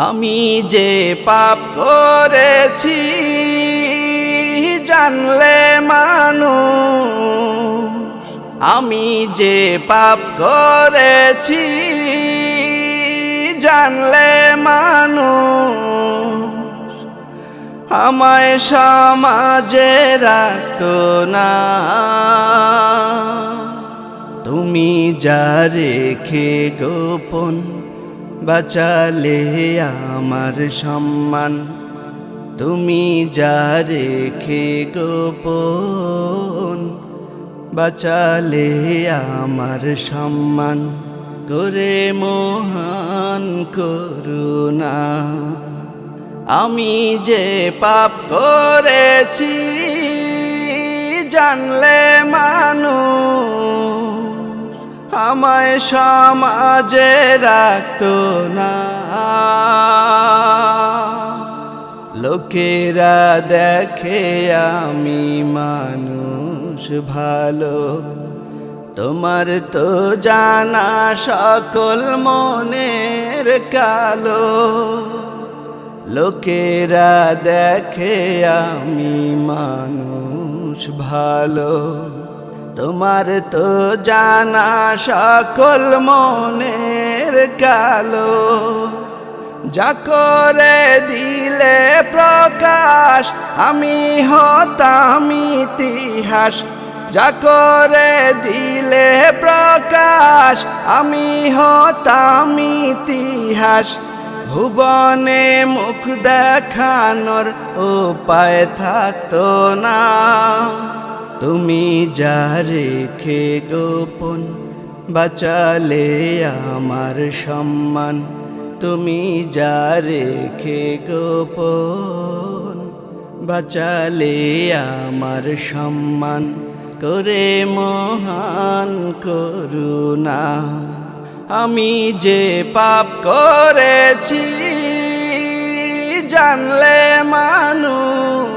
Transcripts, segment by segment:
আমি যে পাপ করেছি জানলে মানুষ, আমি যে পাপ করেছি জানলে মানুষ, আমায় সমাজে রাখতো না। তুমি যা রেখে গোপন বাঁচালে আমার সম্মান, তুমি যা রেখে গোপন বাঁচালে আমার সম্মান, করে মহান করুণা। আমি যে পাপ করেছি জানলে মানুষ, আমায় সমাজে রাখতো না। লোকেরা দেখে আমি মানুষ ভালো, তোমার তো জানা সকল মনের কালো। লোকেরা দেখে আমি মানুষ ভালো, তোমার তো জানা সকল মনের কালো। যা করে দিলে প্রকাশ আমি হতাম ইতিহাস, যা করে দিলে প্রকাশ আমি হতাম ইতিহাস। ভুবনে মুখ দেখানোর উপায় থাকতো না, তুমি যা রেখে গোপন বাঁচালে আমার সম্মান, তুমি যা রেখে গোপন বাঁচালে আমার সম্মান, করে মহান করুণা। আমি যে পাপ করেছি জানলে মানুষ,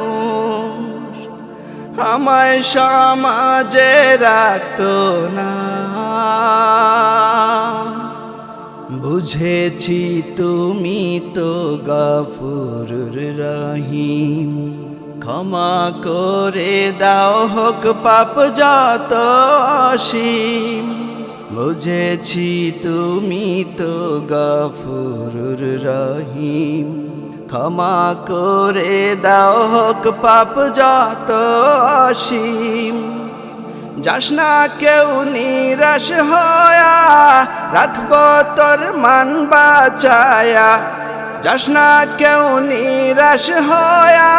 আমায় সমাজে রাখতো না। বুঝেছি তুমি তো গফুরুর রহিম, ক্ষমা করে দাও হোক পাপ যত অসীম। বুঝেছি তুমি তো গফুরুর রহিম, ক্ষমা করে দাও হোক পাপ যত অসীম। যাস না কেউ নিরাশ হয়া, রাখব তোর মান বাঁচায়া। যাস না কেউ নিরাশ হয়া,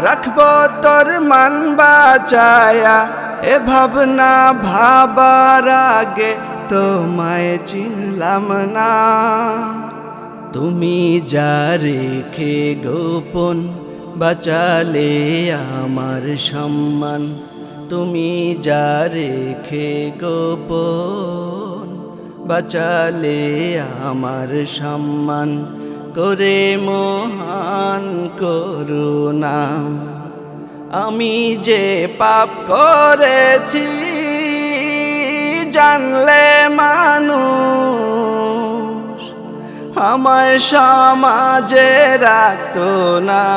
রাখব তোর মান বাঁচায়া। এ ভাবনা ভাবার আগে তোমায় চিনলাম না, তুমি যা রেখে গোপন বাঁচালে আমার সম্মান, তুমি যা রেখে গোপন বাঁচালে আমার সম্মান, করে মহান করুণা। আমি যে পাপ করেছি জানলে মানুষ, আমায় সমাজে রাখতো না।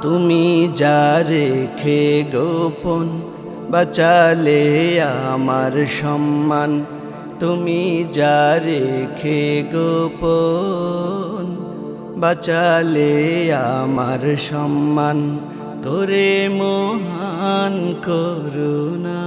তুমি যা রেখে গোপন বাঁচালে আমার সম্মান, তুমি যা রেখে গোপন বাঁচালে আমার সম্মান, করে মহান করুণা।